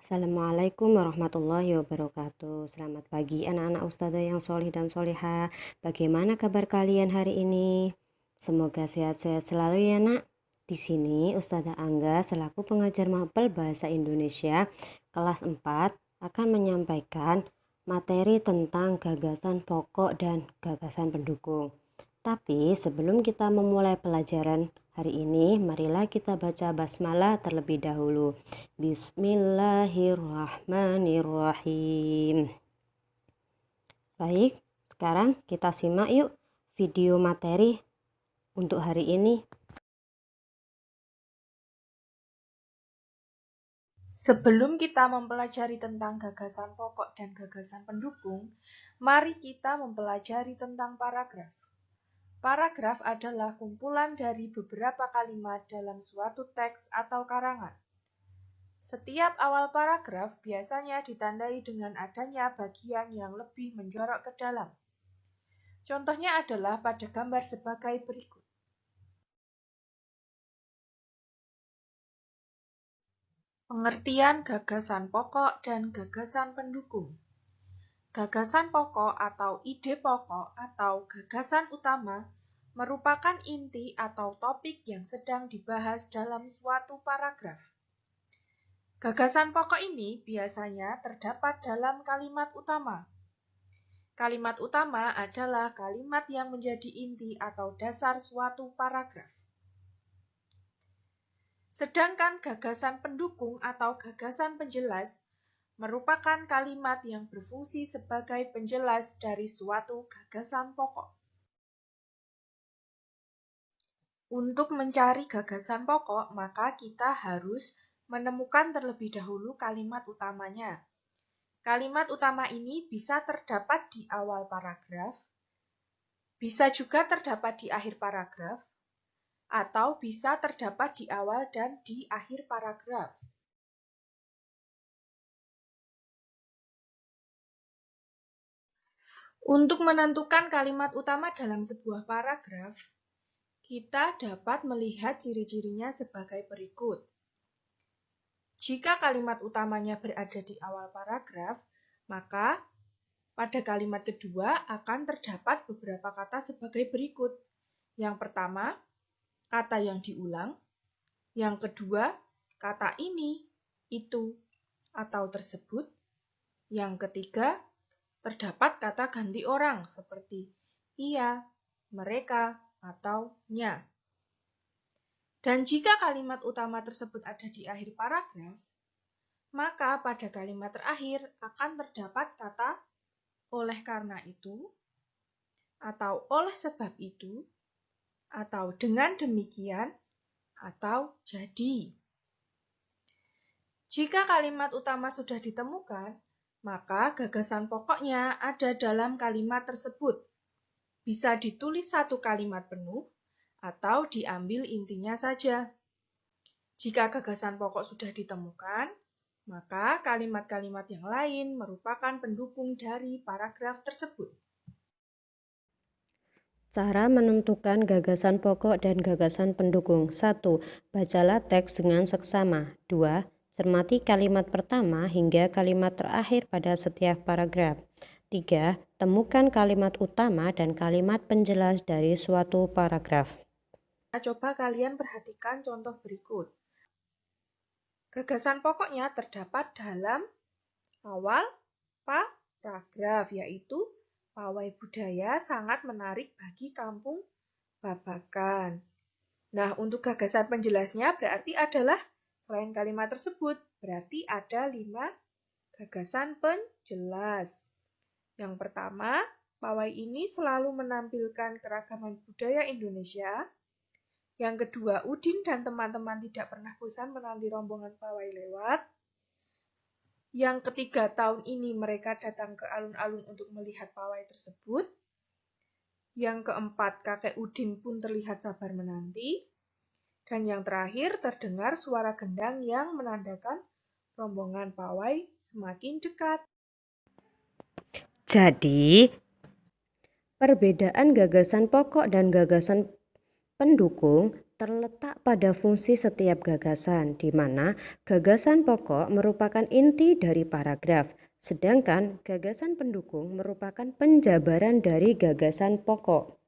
Assalamualaikum warahmatullahi wabarakatuh. Selamat pagi anak-anak ustazah yang solih dan soleha. Bagaimana kabar kalian hari ini? Semoga sehat-sehat selalu ya nak. Di sini Ustazah Angga selaku pengajar mapel bahasa Indonesia kelas 4 akan menyampaikan materi tentang gagasan pokok dan gagasan pendukung. Tapi sebelum kita memulai pelajaran hari ini, marilah kita baca basmalah terlebih dahulu. Bismillahirrahmanirrahim. Baik, sekarang kita simak yuk video materi untuk hari ini. Sebelum kita mempelajari tentang gagasan pokok dan gagasan pendukung, mari kita mempelajari tentang paragraf. Paragraf adalah kumpulan dari beberapa kalimat dalam suatu teks atau karangan. Setiap awal paragraf biasanya ditandai dengan adanya bagian yang lebih menjorok ke dalam. Contohnya adalah pada gambar sebagai berikut. Pengertian gagasan pokok dan gagasan pendukung. Gagasan pokok atau ide pokok atau gagasan utama merupakan inti atau topik yang sedang dibahas dalam suatu paragraf. Gagasan pokok ini biasanya terdapat dalam kalimat utama. Kalimat utama adalah kalimat yang menjadi inti atau dasar suatu paragraf. Sedangkan gagasan pendukung atau gagasan penjelas merupakan kalimat yang berfungsi sebagai penjelas dari suatu gagasan pokok. Untuk mencari gagasan pokok, maka kita harus menemukan terlebih dahulu kalimat utamanya. Kalimat utama ini bisa terdapat di awal paragraf, bisa juga terdapat di akhir paragraf, atau bisa terdapat di awal dan di akhir paragraf. Untuk menentukan kalimat utama dalam sebuah paragraf, kita dapat melihat ciri-cirinya sebagai berikut. Jika kalimat utamanya berada di awal paragraf, maka pada kalimat kedua akan terdapat beberapa kata sebagai berikut. Yang pertama, kata yang diulang. Yang kedua, kata ini, itu, atau tersebut. Yang ketiga, terdapat kata ganti orang seperti ia, mereka, atau nya. Dan jika kalimat utama tersebut ada di akhir paragraf, maka pada kalimat terakhir akan terdapat kata oleh karena itu, atau oleh sebab itu, atau dengan demikian, atau jadi. Jika kalimat utama sudah ditemukan, maka gagasan pokoknya ada dalam kalimat tersebut. Bisa ditulis satu kalimat penuh, atau diambil intinya saja. Jika gagasan pokok sudah ditemukan, maka kalimat-kalimat yang lain merupakan pendukung dari paragraf tersebut. Cara menentukan gagasan pokok dan gagasan pendukung. 1. Bacalah teks dengan seksama. 2. Cermati kalimat pertama hingga kalimat terakhir pada setiap paragraf. 3. Temukan kalimat utama dan kalimat penjelas dari suatu paragraf. Coba kalian perhatikan contoh berikut. Gagasan pokoknya terdapat dalam awal paragraf, yaitu pawai budaya sangat menarik bagi kampung Babakan. Nah, untuk gagasan penjelasnya berarti adalah selain kalimat tersebut, berarti ada 5 gagasan penjelas. Yang pertama, pawai ini selalu menampilkan keragaman budaya Indonesia. Yang kedua, Udin dan teman-teman tidak pernah bosan menanti rombongan pawai lewat. Yang ketiga, tahun ini mereka datang ke alun-alun untuk melihat pawai tersebut. Yang keempat, kakek Udin pun terlihat sabar menanti. Dan yang terakhir, terdengar suara gendang yang menandakan rombongan pawai semakin dekat. Jadi, perbedaan gagasan pokok dan gagasan pendukung terletak pada fungsi setiap gagasan, di mana gagasan pokok merupakan inti dari paragraf, sedangkan gagasan pendukung merupakan penjabaran dari gagasan pokok.